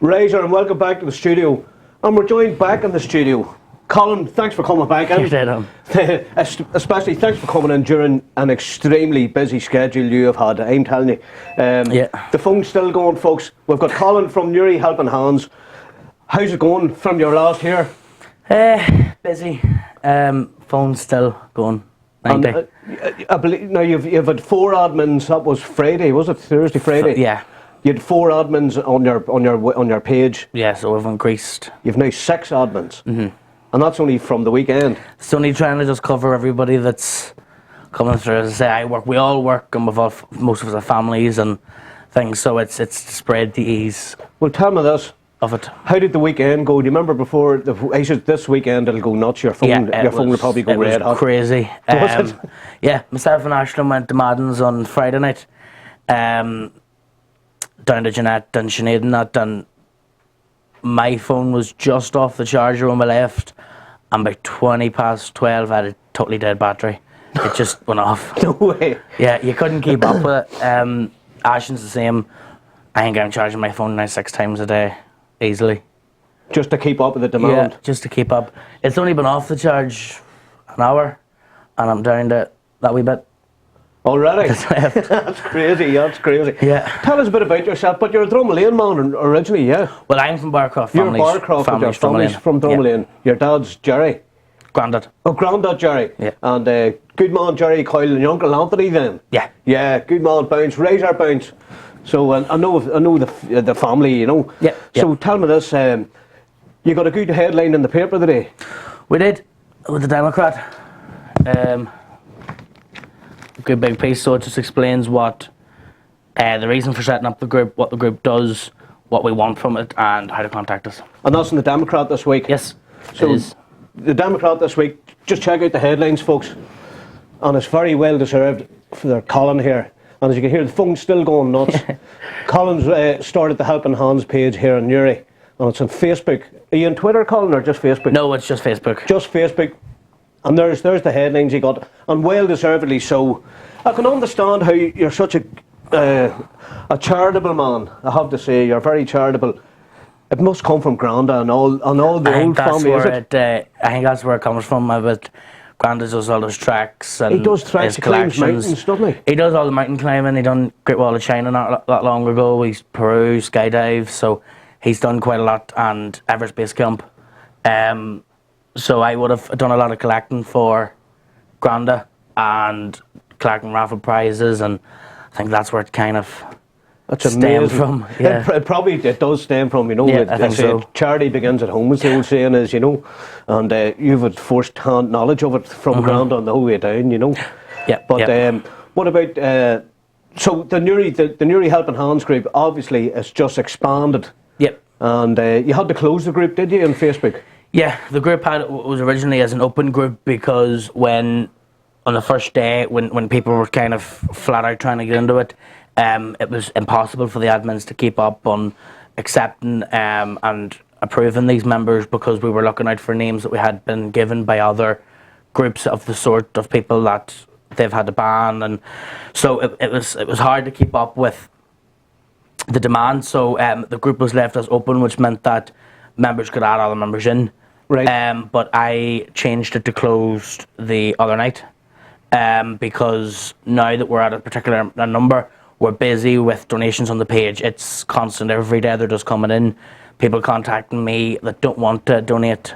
Razor, and welcome back to the studio. And we're joined back in the studio. Colin, thanks for coming back in. Especially thanks for coming in during an extremely busy schedule you have had, I'm telling you. The phone's still going, folks. We've got Colin from Newry Helping Hands. How's it going from your last here? Busy. Phone's still going. And, I believe now you've had 4 admins. That was Friday, was it? Thursday, Friday. Yeah. You had 4 admins on your page. Yeah, so we've increased. You've now 6 admins, and that's only from the weekend. It's only trying to just cover everybody that's coming through. As I say, we all work, and most of us have families and things. So it's spread the ease. Well, tell me this. Of it. How did the weekend go? Do you remember before? I said this weekend it'll go nuts. Your phone will probably go red hot. Crazy. Was it? Yeah, myself and Ashton went to Madden's on Friday night. Down to Jeanette and Sinead and that, and my phone was just off the charger when we left, and by 12:20 I had a totally dead battery. It just went off. No way. Yeah, you couldn't keep up with it. Ashton's the same. I think I'm charging my phone now 6 times a day, easily. Just to keep up with the demand? Yeah, just to keep up. It's only been off the charge an hour, and I'm down to that wee bit. Already? That's crazy, that's crazy. Yeah. Tell us a bit about yourself, but you're a Dromlane man originally, yeah? Well, I'm from Barcroft. You're Barcroft, but your family's from Dromlane. Yeah. Your dad's Jerry? Grandad. Oh, Grandad Jerry. Yeah. And good man Jerry, Coyle, and your Uncle Anthony then? Yeah. Yeah, good man Bounce, Razor Bounce. So I know the family, you know. Yeah. So tell me this, you got a good headline in the paper today? We did, with the Democrat. Good big piece, so it just explains what the reason for setting up the group, what the group does, what we want from it, and how to contact us. And that's in the Democrat this week? Yes, so it is. The Democrat this week, just check out the headlines, folks, and it's very well deserved for their Colin here. And as you can hear, the phone's still going nuts. Colin's started the Helping Hands page here in Newry, and it's on Facebook. Are you on Twitter, Colin, or just Facebook? No, it's just Facebook. Just Facebook. And there's the headlines you got, and well deservedly so. I can understand how you're such a charitable man. I have to say, you're very charitable. It must come from Granda and all the old family, is it? I think that's where it comes from. But Granda does all those tracks and he does tracks, he climbs mountains, doesn't he? He does all the mountain climbing. He done Great Wall of China not that long ago. He's Peru, skydive, so he's done quite a lot, and Everest Base Camp. So I would have done a lot of collecting for Granda and collecting raffle prizes, and I think that's where it kind of stemmed from. Yeah. It does stem from, you know. Yeah, I think so. Charity begins at home, as the old saying is, you know, and you've had first-hand knowledge of it from Granda on the whole way down, you know. Yeah. But what about so the Newry Helping Hands group? Obviously, it's just expanded. Yep. And you had to close the group, did you, on Facebook? Yeah, the group was originally as an open group because on the first day, when people were kind of flat out trying to get into it, it was impossible for the admins to keep up on accepting and approving these members, because we were looking out for names that we had been given by other groups of the sort of people that they've had to ban, and so it was hard to keep up with the demand. So the group was left as open, which meant that members could add other members in. Right. But I changed it to closed the other night, because now that we're at a particular number, we're busy with donations on the page. It's constant. Every day they're just coming in. People contacting me that don't want to donate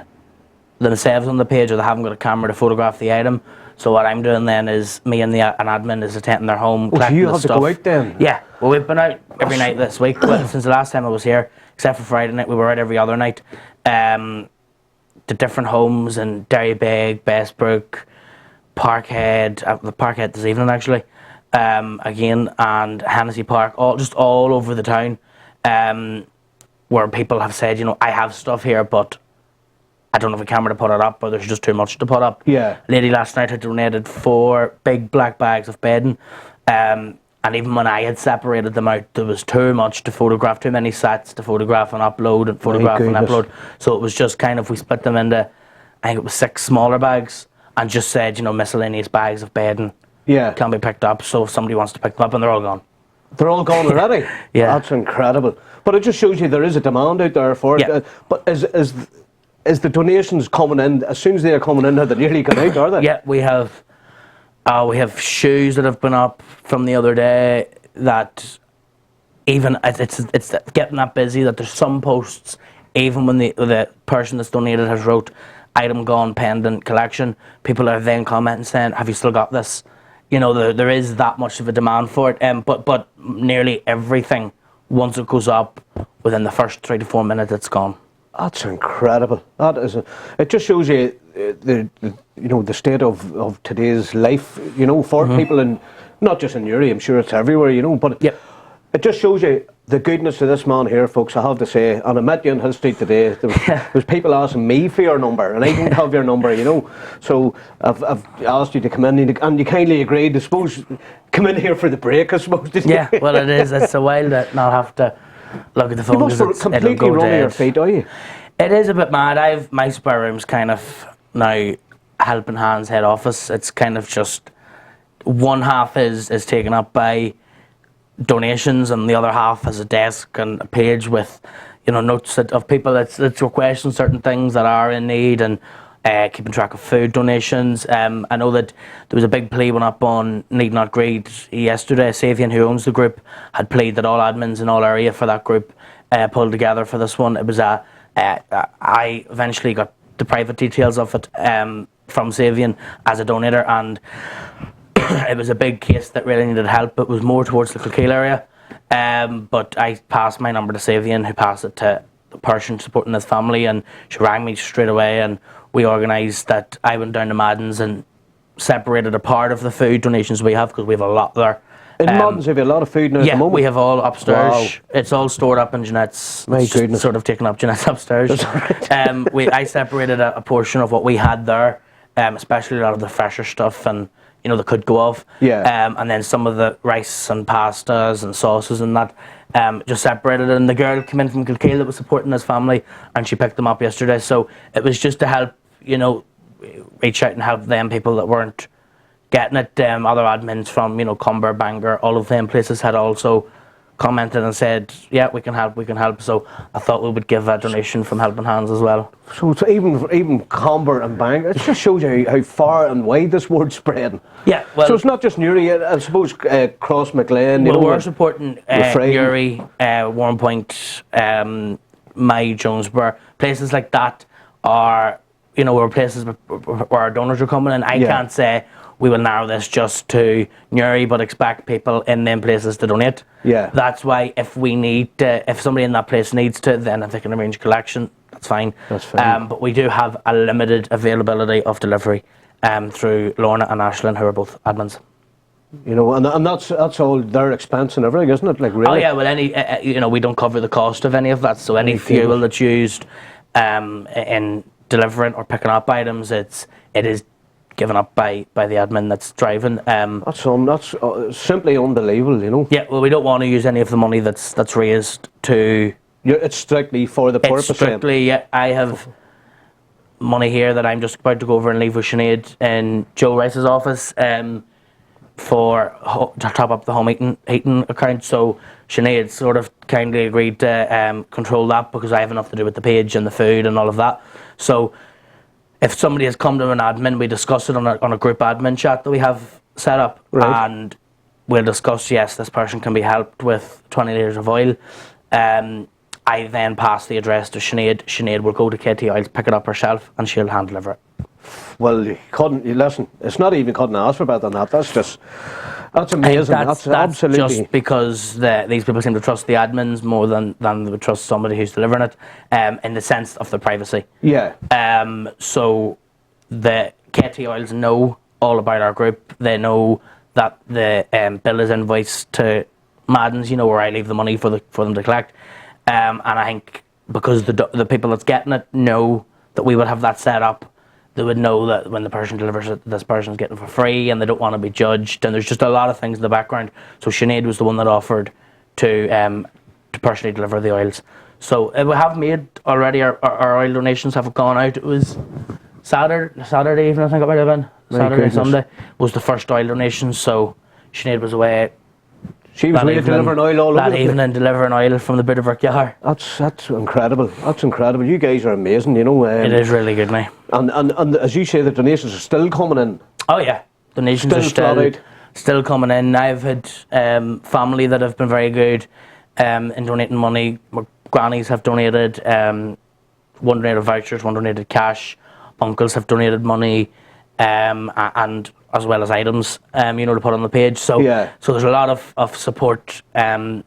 themselves on the page, or they haven't got a camera to photograph the item. So what I'm doing then is, me and an admin is attending their home, collecting the stuff. So you have to go out then? Yeah. Well, we've been out every night this week. Well, since the last time I was here, except for Friday night, we were out every other night. To different homes in Derrybeg, Bestbrook, Parkhead, the Parkhead this evening actually, again, and Hennessy Park, all over the town, where people have said, you know, I have stuff here, but I don't have a camera to put it up, or there's just too much to put up. Yeah. Lady last night had donated 4 big black bags of bedding, and even when I had separated them out, there was too much to photograph, too many sets to photograph and upload and photograph and upload. So it was just kind of, we split them into, I think it was 6 smaller bags, and just said, you know, miscellaneous bags of bedding can be picked up. So if somebody wants to pick them up, and they're all gone. They're all gone already? Yeah. That's incredible. But it just shows you there is a demand out there for it. Yeah. But is the donations coming in, as soon as they are coming in, have they nearly gone out, are they? Yeah, we have shoes that have been up from the other day that even it's getting that busy that there's some posts, even when the person that's donated has wrote item gone pending collection, people are then commenting saying, have you still got this? You know, there is that much of a demand for it. But nearly everything, once it goes up, within the first 3 to 4 minutes, it's gone. That's incredible. It just shows you the state of today's life, for people, and not just in Uri, I'm sure it's everywhere, but Yep. It just shows you the goodness of this man here, folks, I have to say. And I met you in Hill Street today. There was people asking me for your number, and I don't have your number, So I've asked you to come in, and you kindly agreed, I suppose, come in here for the break, I suppose. Yeah, well, it is. It's a while to not have to look at the phone. You must be completely wrong on your feet, are you? It is a bit mad. My spare room's kind of now Helping Hands head office. It's kind of just one half is taken up by donations, and the other half has a desk and a page with notes of people that's requesting certain things that are in need, and keeping track of food donations. I know that there was a big plea went up on Need Not Greed yesterday. Savian, who owns the group, had pleaded that all admins in all area for that group pulled together for this one. It was I eventually got the private details of it from Savian as a donator, and it was a big case that really needed help. It was more towards the Coyle area, but I passed my number to Savian, who passed it to the person supporting his family, and she rang me straight away, and we organised that I went down to Madden's and separated a part of the food donations we have, because we have a lot there. In Madden's, have you a lot of food now at the moment? Yeah, we have all upstairs. Wow. It's all stored up in Jeanette's. My goodness. Sort of taken up Jeanette's upstairs. I separated a portion of what we had there, especially a lot of the fresher stuff and the could go off. Yeah. And then some of the rice and pastas and sauces and that, just separated. And the girl came in from Coyle that was supporting his family, and she picked them up yesterday. So it was just to help, reach out and help them people that weren't getting it. Other admins from Cumber, Bangor, all of them places had also commented and said, yeah, we can help. So I thought we would give a donation from Helping Hands as well. So even Comber and Bangor, it just shows you how far and wide this word's spreading. Yeah, well, so it's not just Newry, I suppose, Cross McLean. Well, we're supporting Newry, Warrenpoint, My Jonesborough, places like that are where places where our donors are coming in. I can't say we will narrow this just to Newry, but expect people in them places to donate. Yeah. That's why if somebody in that place needs to, then if they can arrange collection, that's fine. That's fine. But we do have a limited availability of delivery through Lorna and Ashlyn, who are both admins. And that's all their expense and everything, isn't it? Like, really? Oh yeah, well, we don't cover the cost of any of that. So any fuel that's used in delivering or picking up items, it is given up by the admin that's driving. That's simply unbelievable, Yeah, well, we don't want to use any of the money that's raised to. It's strictly for the purpose. Strictly, yeah. I have money here that I'm just about to go over and leave with Sinead in Joe Rice's office to top up the home heating account. So Sinead sort of kindly agreed to control that, because I have enough to do with the page and the food and all of that. So if somebody has come to an admin, we discuss it on a group admin chat that we have set up, right. And we'll discuss, yes, this person can be helped with 20 litres of oil. I then pass the address to Sinead. Sinead will go to Katie Oils, pick it up herself, and she'll hand deliver it. Well, listen, it's not even couldn't ask for better than that. That's amazing. That's absolutely. Just because these people seem to trust the admins more than they would trust somebody who's delivering it, in the sense of their privacy. Yeah. So the Katie Oils know all about our group. They know that the bill is invoiced to Madden's, where I leave the money for them to collect. And I think because the people that's getting it know that we would have that set up, they would know that when the person delivers it, this person's getting it for free, and they don't want to be judged. And there's just a lot of things in the background. So Sinead was the one that offered to personally deliver the oils. So we have made already, our oil donations have gone out. It was Saturday evening, I think it might have been. Saturday, Sunday was the first oil donation. So Sinead was away. She was delivering oil all over that the evening, place. delivering oil from the bit of her car. That's incredible. That's incredible. You guys are amazing, you know. It is really good, mate. And as you say, the donations are still coming in. Oh yeah, donations are still coming in. I've had family that have been very good in donating money. My grannies have donated. One donated vouchers, one donated cash. Uncles have donated money, and as well as items, to put on the page. So there's a lot of support coming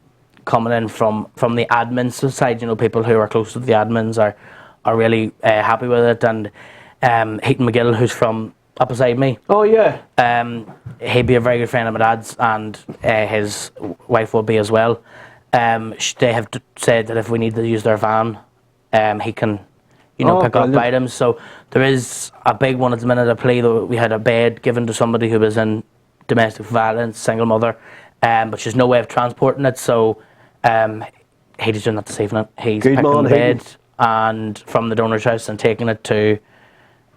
in from the admin side. People who are close to the admins are really happy with it. And Heaton McGill, who's from up beside me. Oh yeah. He'd be a very good friend of my dad's, and his wife will be as well. They have said that if we need to use their van, he can, pick up items. So there is a big one at the minute. I play that we had a bed given to somebody who was in domestic violence, single mother, but she's no way of transporting it. So he's doing that this evening. He's picking the bed and from the donor's house and taking it to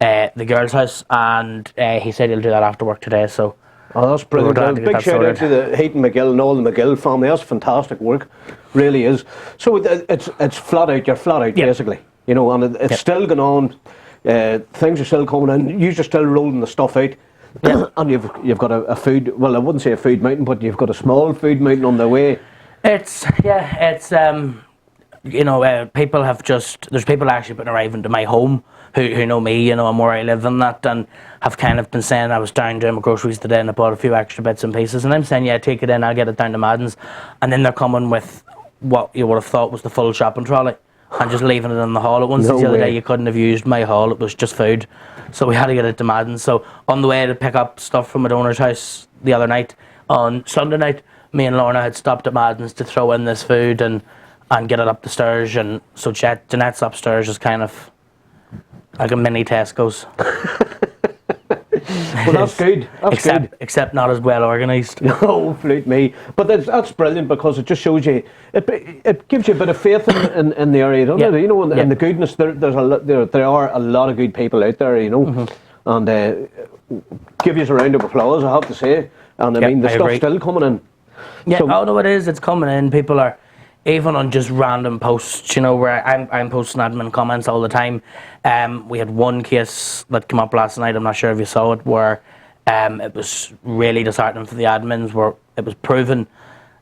the girl's house, and he said he'll do that after work today. So. Oh, that's brilliant. Big shout out to the Heaton McGill and all the McGill family. That's fantastic work, really is. So it's flat out. You're flat out basically, and it's still going on. Things are still coming in. You're still rolling the stuff out, and you've got a food. Well, I wouldn't say a food mountain, but you've got a small food mountain on the way. People have there's people actually been arriving to my home who know me, and where I live and that, and have kind of been saying, I was down doing my groceries today and I bought a few extra bits and pieces, and I'm saying, yeah, take it in, I'll get it down to Madden's, and then they're coming with what you would have thought was the full shopping trolley and just leaving it in the hall. At one stage the other day, you couldn't have used my hall, it was just food, so we had to get it to Madden's. So on the way to pick up stuff from my donor's house the other night, on Sunday night, me and Lorna had stopped at Madden's to throw in this food and get it up the stairs, and so Jeanette's upstairs is kind of like a mini Tesco's. Well, that's good. Except not as well organised. No, flute me. But that's brilliant, because it just shows you, it gives you a bit of faith in the area, doesn't it? And the goodness. There are a lot of good people out there, and give you a round of applause, I have to say. And I mean, the stuff's still coming in. Yeah, no, it is. It's coming in. People are, even on just random posts, where I'm posting admin comments all the time. We had one case that came up last night, I'm not sure if you saw it, where it was really disheartening for the admins, where it was proven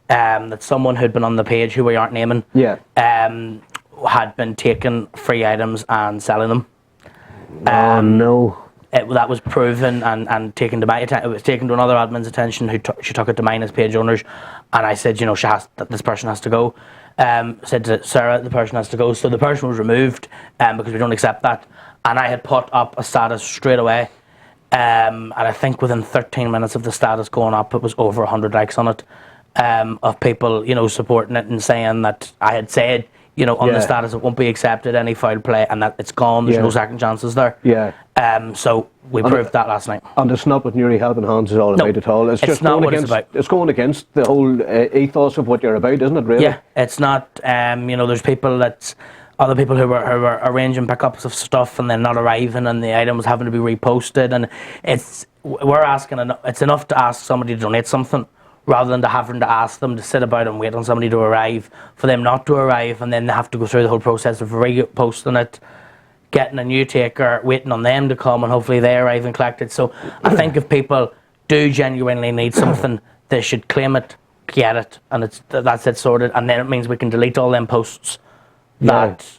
that someone who'd been on the page, who we aren't naming, had been taking free items and selling them. Oh no. That was proven and taken to my attention. It was taken to another admin's attention, she took it to mine as page owners, and I said, this person has to go. Said to Sarah, the person has to go. So the person was removed because we don't accept that. And I had put up a status straight away, and I think within 13 minutes of the status going up, it was over 100 likes on it, of people, supporting it and saying that I had said, on the status it won't be accepted, any foul play, and that it's gone, there's no second chances there. So we proved that last night. And it's not what Newry Helping Hands is all about at all. It's just not going what against, it's about. It's going against the whole ethos of what you're about, isn't it, really? Yeah, it's not, there's other people who are arranging pickups of stuff and then not arriving, and the items having to be reposted, and it's enough to ask somebody to donate something, rather than having to ask them to sit about and wait on somebody to arrive, for them not to arrive, and then they have to go through the whole process of reposting it, getting a new taker, waiting on them to come, and hopefully they arrive and collect it. So I think if people do genuinely need something, they should claim it, get it, and that's it sorted, and then it means we can delete all them posts that,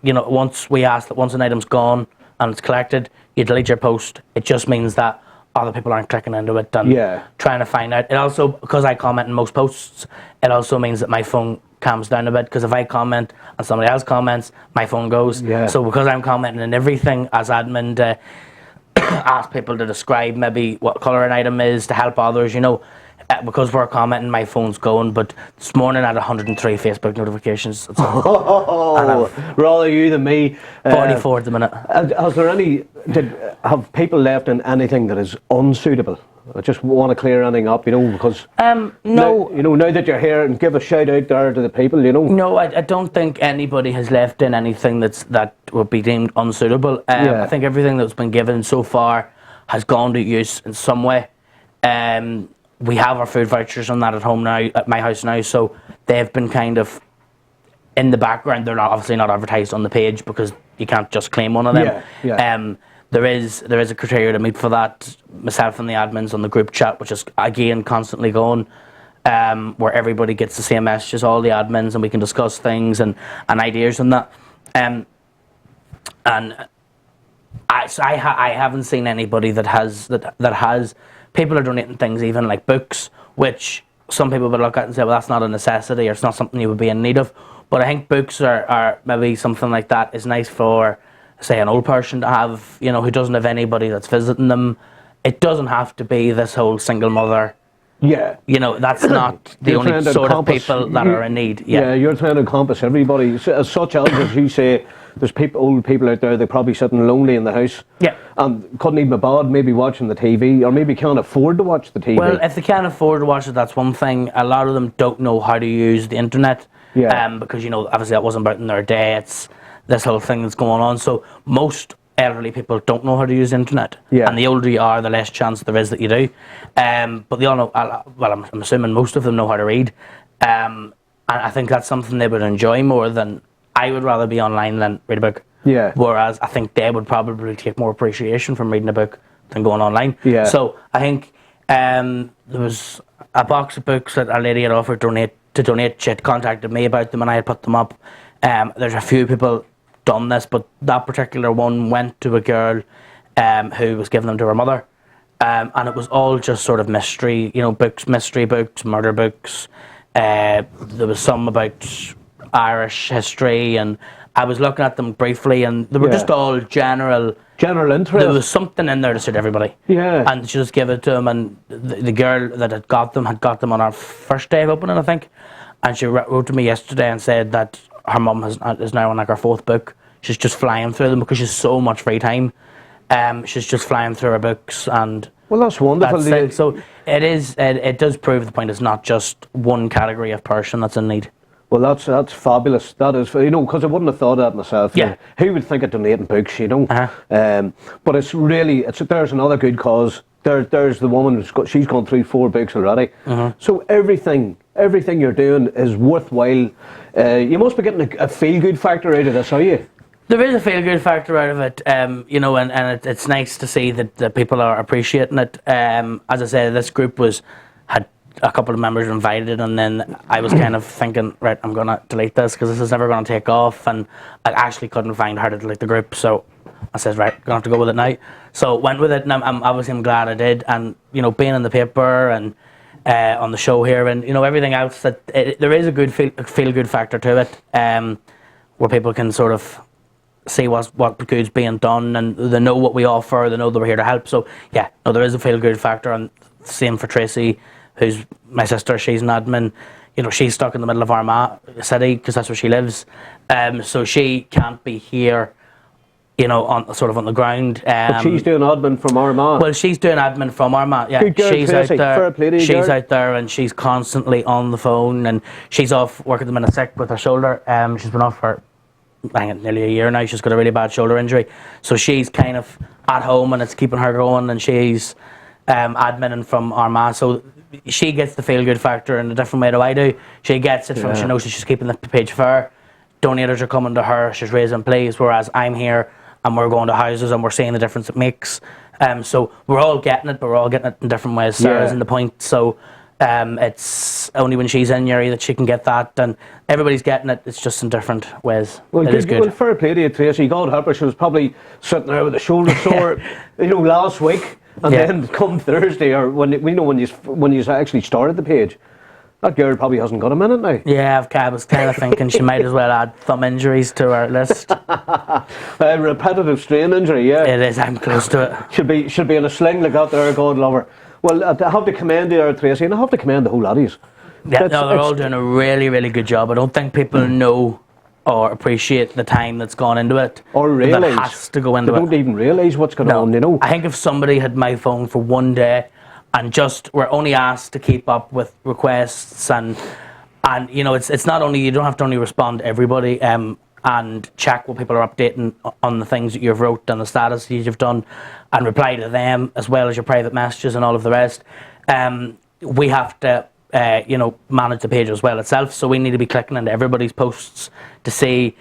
once an item's gone and it's collected, you delete your post. It just means that other people aren't clicking into it and trying to find out. It also, because I comment in most posts, it also means that my phone calms down a bit, because if I comment and somebody else comments, my phone goes. So because I'm commenting in everything as admin, to ask people to describe maybe what colour an item is, to help others, because we're commenting, my phone's going. But this morning I had 103 Facebook notifications. Rather you than me. 44 at the minute. Has there have people left in anything that is unsuitable? I just want to clear anything up, because no. Now that you're here, and give a shout out there to the people, No, I don't think anybody has left in anything that would be deemed unsuitable. I think everything that's been given so far has gone to use in some way. we have our food vouchers on that at home now, at my house now, so they've been kind of in the background. They're obviously not advertised on the page because you can't just claim one of them. There is a criteria to meet for that. Myself and the admins on the group chat, which is again constantly going, where everybody gets the same messages, all the admins, and we can discuss things and ideas and that. And I haven't seen anybody that has people are donating things, even like books, which some people would look at and say, well, that's not a necessity, or it's not something you would be in need of. But I think books are maybe something like that is nice for, say, an old person to have, you know, who doesn't have anybody that's visiting them. It doesn't have to be this whole single mother. Yeah. You know, that's not the only sort of people that are in need. Yeah, you're trying to encompass everybody. Such as you say, there's old people out there, they're probably sitting lonely in the house. Yeah. And couldn't even be bothered maybe watching the TV, or maybe can't afford to watch the TV. Well, if they can't afford to watch it, that's one thing. A lot of them don't know how to use the internet. Yeah. Because, you know, obviously that wasn't about in their day. It's this whole thing that's going on. So most elderly people don't know how to use the internet. Yeah. And the older you are, the less chance there is that you do. But they all know, well, I'm assuming most of them know how to read. And I think that's something they would enjoy more than, I would rather be online than read a book. Yeah. Whereas I think they would probably take more appreciation from reading a book than going online. Yeah. So I think there was a box of books that a lady had offered to donate. She had contacted me about them and I had put them up. There's a few people done this, but that particular one went to a girl who was giving them to her mother. And it was all just sort of mystery, you know, books, mystery books, murder books. There was some about Irish history, and I was looking at them briefly, and they were just all general interest. There was something in there to suit everybody. Yeah. And she just gave it to them, and the girl that had got them on our first day of opening, I think. And she wrote to me yesterday and said that her mum is now on like her fourth book. She's just flying through them because she's so much free time. She's just flying through her books, and well, that's wonderful. That's it. So it does prove the point. It's not just one category of person that's in need. Well, that's fabulous. That is, you know, because I wouldn't have thought that myself. Yeah. Who would think of donating books, you know? But it's really, there's another good cause. There's the woman she's gone through 4 books already. So everything you're doing is worthwhile. You must be getting a feel-good factor out of this, are you? There is a feel-good factor out of it, you know, and it's nice to see that people are appreciating it. As I said, this group had a couple of members invited, and then I was kind of thinking, right, I'm going to delete this because this is never going to take off, and I actually couldn't find how to delete the group, so I said, right, going to have to go with it now. So went with it, and I'm glad I did, and, you know, being in the paper and on the show here, and, you know, everything else, there is a good feel-good factor to it, where people can sort of see what good's being done, and they know what we offer, they know that we're here to help. So yeah, no, there is a feel-good factor, and same for Tracy, who's my sister. She's an admin. You know, she's stuck in the middle of Armagh City because that's where she lives. So she can't be here, you know, on the ground. But she's doing admin from Armagh. Well, she's doing admin from Armagh. Yeah, good girl, she's Tracy. out there. Fair play to you, she's girl. out there, and she's constantly on the phone, and she's off work at the minute sick with her shoulder. She's been off for nearly a year now. She's got a really bad shoulder injury, so she's kind of at home, and it's keeping her going, and she's adminning from Armagh. So she gets the feel-good factor in a different way to I do. She gets it from, she knows that she's keeping the page fair. Donators are coming to her, she's raising plays, whereas I'm here and we're going to houses and we're seeing the difference it makes. So we're all getting it, but we're all getting it in different ways. Sarah's in the point, so it's only when she's in Yuri that she can get that, and everybody's getting it, it's just in different ways. Well, it is good. Well, fair play to you, Tracy. God help her, she was probably sitting there with a shoulder sore, you know, last week. And then come Thursday, or when you actually started the page, that girl probably hasn't got a minute now. Yeah, I was kind of thinking she might as well add thumb injuries to our list. Repetitive strain injury, yeah. It is, I'm close to it. Should be in a sling like that there, God love her. Well, I have to commend you, Tracy, and I have to commend the whole lot of you. Yeah, no, they're all doing a really, really good job. I don't think people know or appreciate the time that's gone into it. Or realise. That has to go into it. They don't even realise what's going on, you know. I think if somebody had my phone for one day and just were only asked to keep up with requests and you know, it's not only, you don't have to only respond to everybody and check what people are updating on the things that you've wrote and the statuses you've done and reply to them as well as your private messages and all of the rest. we have to, manage the page as well itself. So we need to be clicking into everybody's posts to see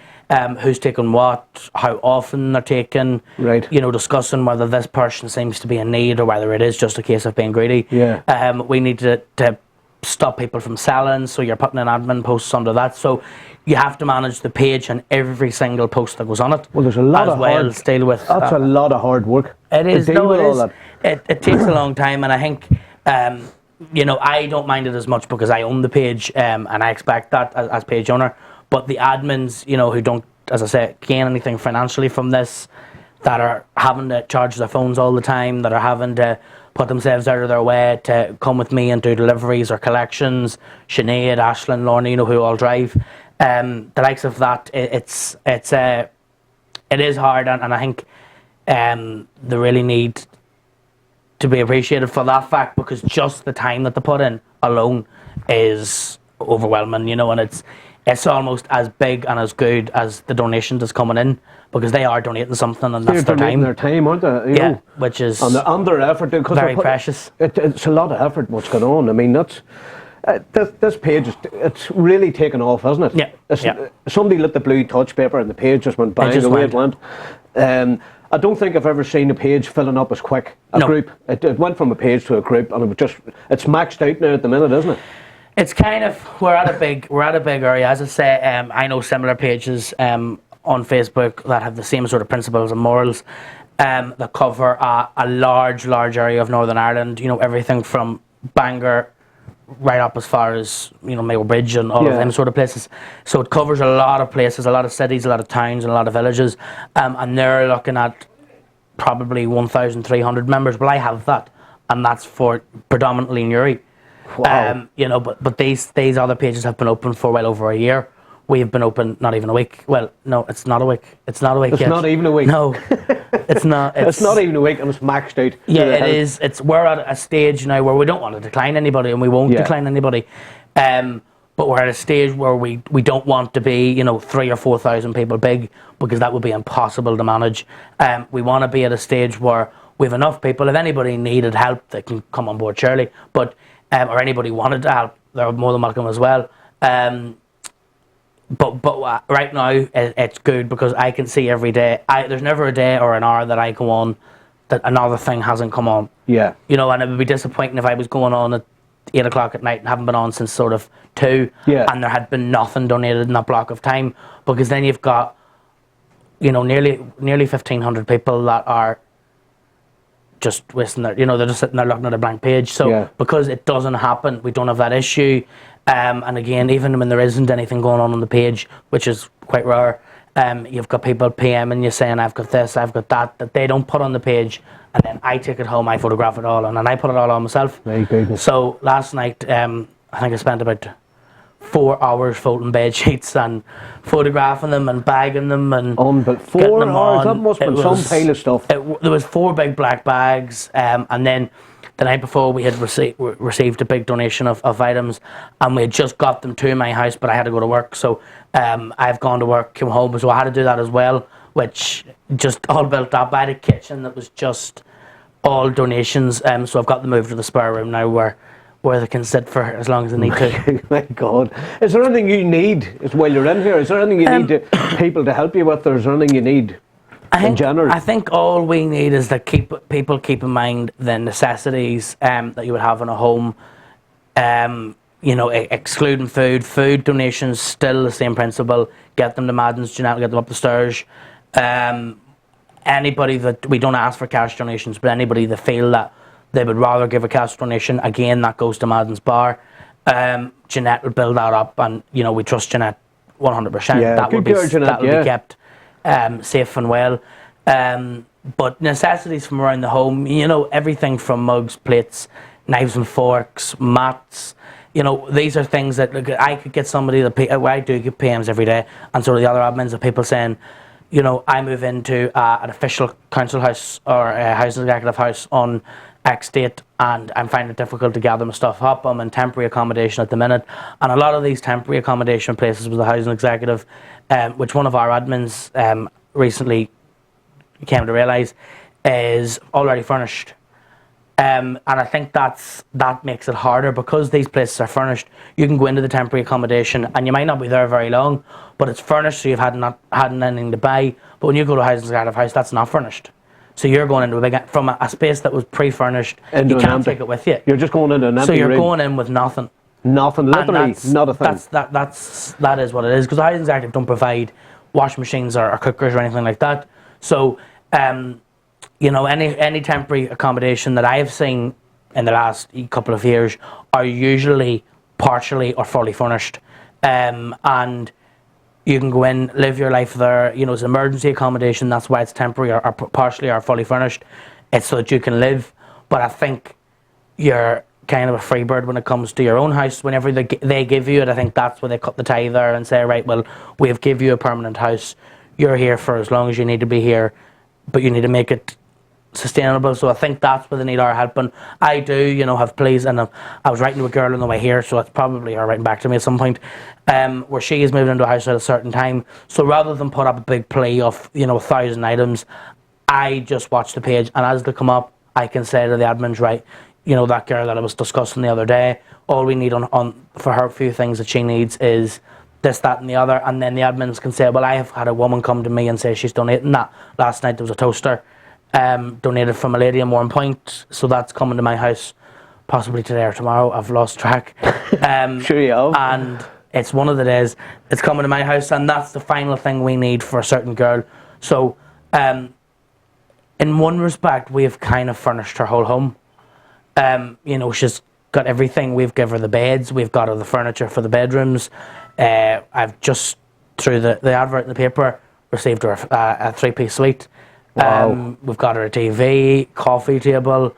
who's taking what, how often they're taken. Right. Discussing whether this person seems to be in need or whether it is just a case of being greedy. Yeah. We need to stop people from selling, so you're putting in admin posts under that. So you have to manage the page and every single post that goes on it. Well, there's a lot of hard. Deal with. That's a lot of hard work. It is. No, it is. It takes a long time, and I think. I don't mind it as much because I own the page, and I expect that as page owner. But the admins, who don't, as I say, gain anything financially from this, that are having to charge their phones all the time, that are having to put themselves out of their way to come with me and do deliveries or collections. Sinead, Ashlyn, Lorna, who all drive. The likes of that, it is hard, and I think they really need to be appreciated for that fact, because just the time that they put in alone is overwhelming, and it's almost as big and as good as the donation that's coming in, because they are donating something, and that's their time. Their time, aren't they? You know, which is and their effort, very precious. It's a lot of effort what's going on. I mean, that's this page it's really taken off, hasn't it? Yeah. Somebody lit the blue touch paper and the page just went bang the way it went. I don't think I've ever seen a page filling up as quick. Group. It went from a page to a group, and it's maxed out now at the minute, isn't it? It's kind of we're at a big area. As I say, I know similar pages on Facebook that have the same sort of principles and morals that cover a large area of Northern Ireland. Everything from Bangor right up as far as Mayo Bridge and all of them sort of places. So it covers a lot of places, a lot of cities, a lot of towns, and a lot of villages. And they're looking at probably 1,300 members. Well, I have that, and that's for predominantly Newry. Wow. But these other pages have been open for well over a year. We've been open not even a week. Well, no, it's not a week. It's not a week yet. It's not even a week. No, it's not. It's not even a week, and it's maxed out. Yeah, it is. We're at a stage now where we don't want to decline anybody, and we won't decline anybody. But we're at a stage where we don't want to be 3,000 or 4,000 people big, because that would be impossible to manage. We want to be at a stage where we have enough people. If anybody needed help, they can come on board, surely. But or anybody wanted to help, they're more than welcome as well. But right now it's good, because I can see every day. There's never a day or an hour that I go on that another thing hasn't come on. Yeah. And it would be disappointing if I was going on at 8 o'clock at night and haven't been on since sort of 2, and there had been nothing donated in that block of time, because then you've got nearly 1,500 people that are just wasting their, they're just sitting there looking at a blank page. So because it doesn't happen, we don't have that issue. And again, even when there isn't anything going on the page, which is quite rare, you've got people PMing you saying, I've got this, I've got that they don't put on the page, and then I take it home, I photograph it all, and then I put it all on myself. Very good. So last night, I think I spent about 4 hours folding bed sheets and photographing them and bagging them and but 4 hours, that must have been some pile of stuff. There was 4 big black bags, and then the night before we had received a big donation of items, and we had just got them to my house, but I had to go to work, so I've gone to work, came home, so I had to do that as well, which just all built up. I had a kitchen that was just all donations, so I've got them moved to the spare room now where they can sit for as long as they need to. My God. Is there anything you need while you're in here? Is there anything you need people to help you with, or is there anything you need in general? I think all we need is that people keep in mind the necessities that you would have in a home. Excluding food donations, still the same principle. Get them to Madden's, Jeanette, get them up the stairs. Anybody that, we don't ask for cash donations, but anybody that feel that they would rather give a cash donation, again, that goes to Madden's Bar. Jeanette will build that up, and we trust Jeanette 100%. Yeah, that will be kept safe and well. But necessities from around the home, everything from mugs, plates, knives and forks, mats. These are things that I could get somebody that I do get PMs every day, and so do the other admins of people saying, I move into an official council house or a housing executive house on X date, and I'm finding it difficult to gather my stuff up. I'm in temporary accommodation at the minute, and a lot of these temporary accommodation places with the housing executive, which one of our admins recently came to realise is already furnished. And I think that makes it harder because these places are furnished. You can go into the temporary accommodation and you might not be there very long, but it's furnished, so you've not had anything to buy. But when you go to a housing guard house, that's not furnished. So you're going into from a space that was pre-furnished. You can't take it with you. You're just going into an empty So you're room. Going in with nothing. Nothing, literally, not a thing. That is what it is, because the housing executive don't provide washing machines or cookers or anything like that. So, any temporary accommodation that I have seen in the last couple of years are usually partially or fully furnished, and you can go in, live your life there. It's emergency accommodation. That's why it's temporary or partially or fully furnished. It's so that you can live. But I think you're kind of a free bird when it comes to your own house. Whenever they give you it, I think that's where they cut the tie there and say, right, well, we've give you a permanent house. You're here for as long as you need to be here, but you need to make it sustainable. So I think that's where they need our help. And I do, have pleas, and I was writing to a girl on the way here, so it's probably her writing back to me at some point, where she is moving into a house at a certain time. So rather than put up a big plea of 1,000 items, I just watch the page, and as they come up, I can say to the admins, right, that girl that I was discussing the other day, all we need on for her few things that she needs is this, that, and the other. And then the admins can say, well, I have had a woman come to me and say she's donating that. Last night there was a toaster donated from a lady in Warren Point, so that's coming to my house possibly today or tomorrow. I've lost track. Sure you have. And it's one of the days it's coming to my house, and that's the final thing we need for a certain girl. So in one respect, we've kind of furnished her whole home. She's got everything. We've given her the beds, we've got her the furniture for the bedrooms. I've just, through the advert in the paper, received her a 3-piece suite. Wow. We've got her a TV, coffee table,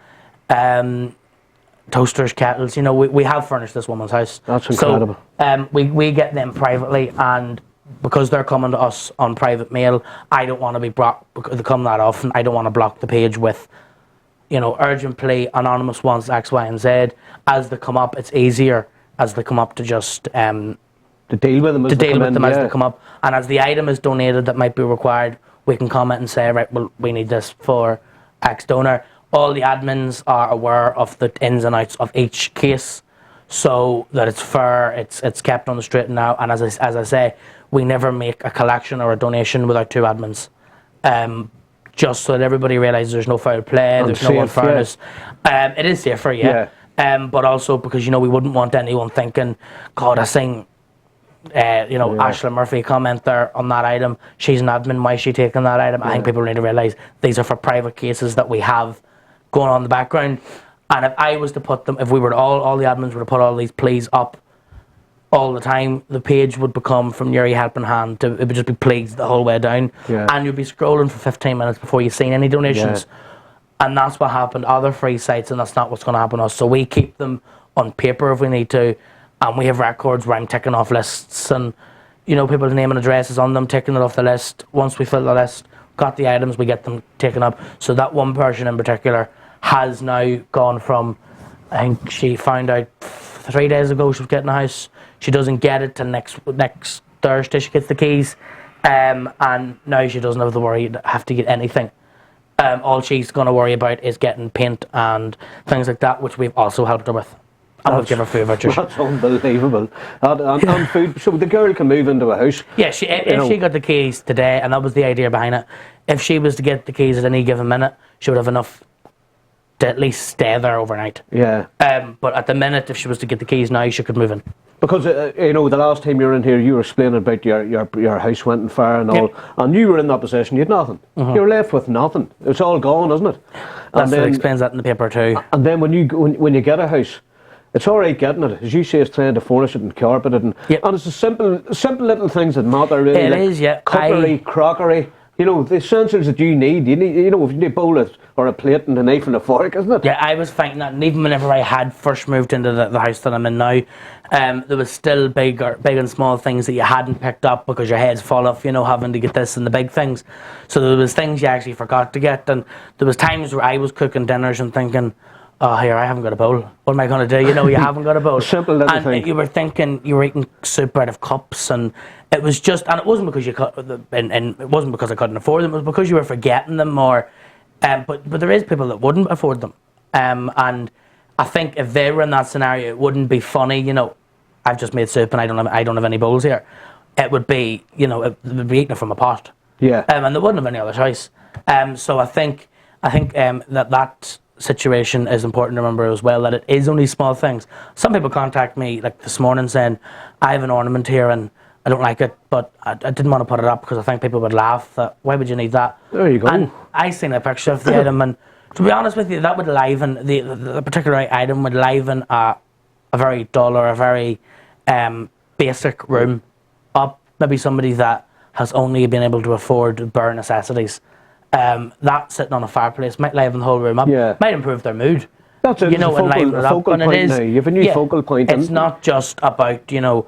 toasters, kettles. We have furnished this woman's house. That's incredible. So we get them privately, and because they're coming to us on private mail, I don't want to be brought, because they come that often, I don't want to block the page with urgent plea, anonymous ones, X, Y, and Z. As they come up, it's easier as they come up to just to deal with them as they come up. And as the item is donated that might be required, we can comment and say, right, well, we need this for X donor. All the admins are aware of the ins and outs of each case, so that it's fair, it's kept on the straight and narrow. And as I say, we never make a collection or a donation without 2 admins. Just so that everybody realises there's no foul play, there's no unfairness. Yeah. It is safer, yeah. But also because, we wouldn't want anyone thinking, God, I seen, Ashla Murphy comment there on that item. She's an admin, why is she taking that item? I think people need to realise these are for private cases that we have going on in the background. And if I was to put them, if we were to all the admins were to put all these pleas up all the time, the page would become from Newry Helping Hand to, it would just be pleas the whole way down. Yeah. And you'd be scrolling for 15 minutes before you've seen any donations. Yeah. And that's what happened to other free sites, and that's not what's going to happen to us. So we keep them on paper if we need to, and we have records where I'm ticking off lists, and people's name and addresses on them, ticking it off the list. Once we fill the list, got the items, we get them taken up. So that one person in particular has now gone from, I think she found out 3 days ago she was getting a house. She doesn't get it till next Thursday. She gets the keys, and now she doesn't have to get anything. All she's going to worry about is getting paint and things like that, which we've also helped her with. And we've given her food vouchers. That's unbelievable. And food, so the girl can move into a house. Yeah, if she got the keys today, and that was the idea behind it, if she was to get the keys at any given minute, she would have enough to at least stay there overnight. Yeah. But at the minute, if she was to get the keys now, she could move in. Because the last time you were in here, you were explaining about your house went on fire and all, and you were in that position. You had nothing. Mm-hmm. You were left with nothing. It's all gone, isn't it? That's what explains that in the paper too. And then when you get a house, it's all right getting it. As you say, it's trying to furnish it and carpet it, and it's the simple little things that matter really. It is, yeah. Cutlery, crockery. The essentials that you need. You need, if you need a bowl or a plate and a knife and a fork, isn't it? Yeah, I was thinking that, and even whenever I had first moved into the house that I'm in now, there was still big and small things that you hadn't picked up because your head's full of, having to get this and the big things. So there was things you actually forgot to get, and there was times where I was cooking dinners and thinking, oh, here, I haven't got a bowl. What am I going to do? You haven't got a bowl. Simple little thing. And you were thinking you were eating soup out of cups, and it was just, and it wasn't because and it wasn't because I couldn't afford them. It was because you were forgetting them, or, but there is people that wouldn't afford them, And I think if they were in that scenario, it wouldn't be funny. You know, I've just made soup and I don't have any bowls here. It would be, you know, it would be eating it from a pot. Yeah. And there wouldn't have any other choice. So I think that situation is important to remember as well, that it is only small things. Some people contact me like this morning saying, I have an ornament here and I don't like it, but I didn't want to put it up because I think people would laugh. That, why would you need that? There you go. And I seen a picture of the item, and to be honest with you, that would liven the particular item would liven a very dull or a very basic room up. Maybe somebody that has only been able to afford bare necessities. That sitting on a fireplace might liven the whole room up. Yeah. Might improve their mood. That's it. You know, a focal and point it is. now. You have a new focal point. It's not just about, you know,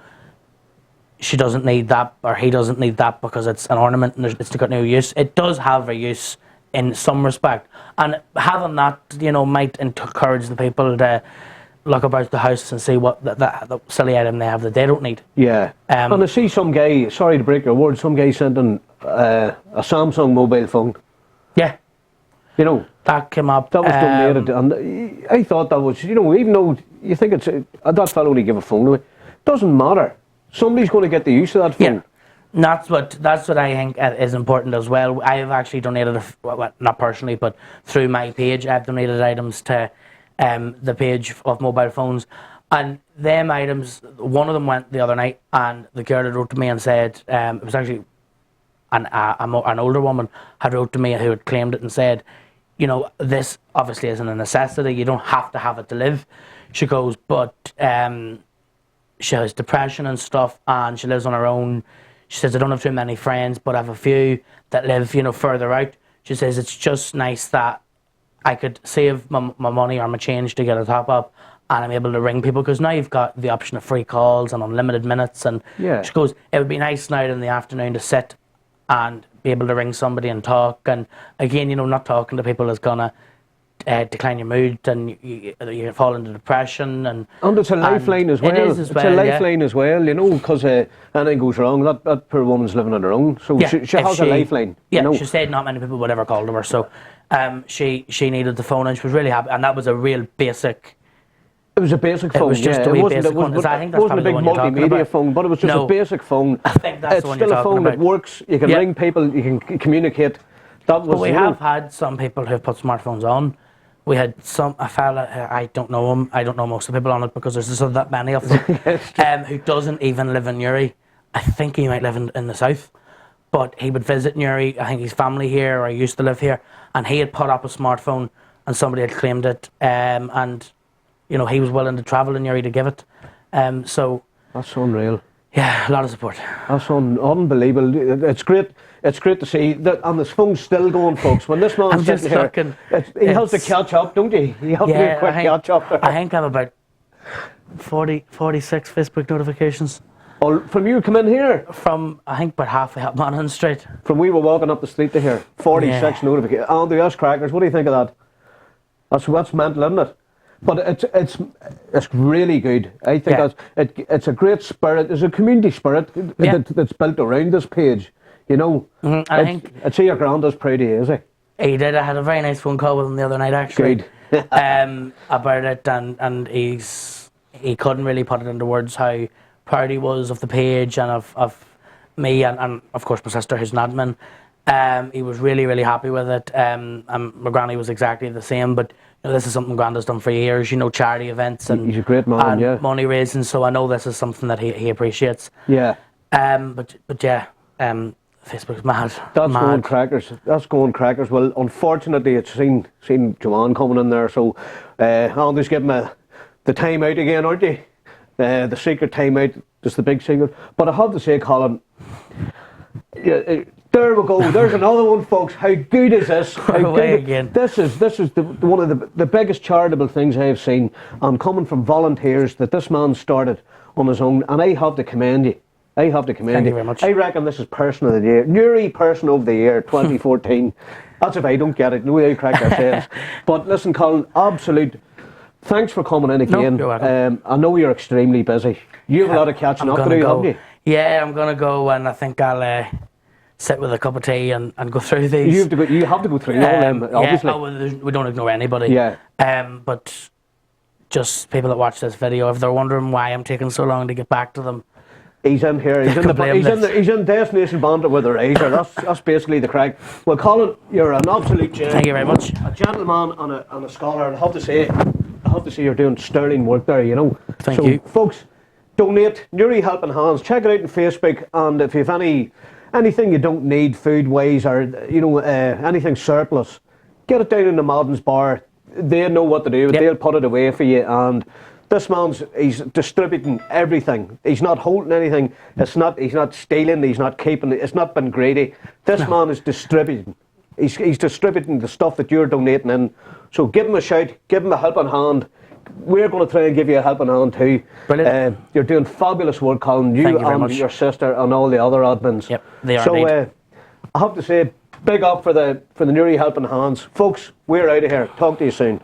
she doesn't need that or he doesn't need that because it's an ornament and it's got no use. It does have a use in some respect, and having that, you know, might encourage the people to look about the house and see what the silly item they have that they don't need. Yeah. And I see some guy, sorry to break your word, some guy sent in a Samsung mobile phone. Yeah. You know, that came up. That was donated, and I thought that was, you know, even though you think it's that fellow only give a phone away, doesn't matter. Somebody's going to get the use of that phone. Yeah. And that's what I think is important as well. I have actually donated, not personally, but through my page, I've donated items to the page of mobile phones. And them items, one of them went the other night, and the girl had wrote to me and said, it was actually an older woman had wrote to me who had claimed it and said, you know, this obviously isn't a necessity. You don't have to have it to live. She goes, but she has depression and stuff, and she lives on her own. She says, I don't have too many friends, but I have a few that live, you know, further out. She says, it's just nice that I could save my money or my change to get a top up, and I'm able to ring people, because now you've got the option of free calls and unlimited minutes. And she goes, it would be nice now in the afternoon to sit and be able to ring somebody and talk. And again, you know, not talking to people is gonna decline your mood, and you fall into depression. And it's a lifeline as well. It is as well. It's a lifeline as well, you know, because anything goes wrong, that poor woman's living on her own. So she has a lifeline. Yeah, you know? She said not many people would ever call to her. So she needed the phone, and she was really happy. And that was a real basic. It was a basic phone. It was just a wee basic phone. I think that's wasn't a big multimedia phone, but it was just a basic phone. I think that's the one you're talking about. It's still a phone that works. You can ring people. You can communicate. But we have had some people who have put smartphones on. We had a fella, I don't know him, I don't know most of the people on it because there's just that many of them, who doesn't even live in Newry. I think he might live in the south, but he would visit Newry. I think his family here, or he used to live here, and he had put up a smartphone and somebody had claimed it, and you know, he was willing to travel in Newry to give it. So that's unreal. Yeah, a lot of support. That's unbelievable. It's great. It's great to see that, and this phone's still going, folks. When this man's sitting here, he has to catch up, don't he? He has to do a quick catch up. I think I have about 46 Facebook notifications. Oh, from you come in here? From, I think, about halfway up Monaghan Street. From we were walking up the street to here, 46 notifications. Andy, that's crackers. What do you think of that? That's mental, isn't it? But it's really good. I think it's a great spirit. There's a community spirit that's built around this page. You know, I think I'd say your granddad's proud of you, is he? He did. I had a very nice phone call with him the other night, actually. Good. About it, and he couldn't really put it into words how proud he was of the page and of me and of course my sister, who's an admin. He was really, really happy with it. My granny was exactly the same, but you know, this is something Granda's done for years, you know, charity events and he's a great man, and money raising, so I know this is something that he appreciates. Yeah. But yeah, Facebook's mad. That's going crackers. That's going crackers. Well, unfortunately, it's seen Joanne coming in there, so Andy's giving the time out again, aren't you? The secret time out is the big secret. But I have to say, Colin, there we go. There's another one, folks. How good is this? Again. This is one of the biggest charitable things I've seen, and coming from volunteers that this man started on his own, and I have to commend you. Thank you very much. I reckon this is Person of the Year. Newry Person of the Year 2014. That's if I don't get it. No way I crack ourselves. But listen, Colin, absolute. Thanks for coming in again. No, you're welcome. I know you're extremely busy. You have a lot of catching up to do, haven't you? Yeah, I'm going to go, and I think I'll sit with a cup of tea and go through these. You have to go through all them, obviously. Yeah, we don't ignore anybody. Yeah. But just people that watch this video, if they're wondering why I'm taking so long to get back to them, he's in here. He's in Destination Banter with a razor. That's basically the crack. Well, Colin, you're an absolute gentleman. Thank you very much. A gentleman and a scholar. And I have to say you're doing sterling work there. You know. Thank you, folks. Donate. Newry Helping Hands. Check it out on Facebook. And if you have anything you don't need food wise, or anything surplus, get it down in the Madden's bar. They know what to do. Yep. They'll put it away for you. And this he's distributing everything. He's not holding anything. He's not stealing. He's not keeping. It's not been greedy. This man is distributing. He's distributing the stuff that you're donating in. So give him a shout. Give him a helping hand. We're going to try and give you a helping hand too. Brilliant. You're doing fabulous work, Colin. You and your sister and all the other admins. Yep, they are. So I have to say, big up for the Newry Helping Hands, folks. We're out of here. Talk to you soon.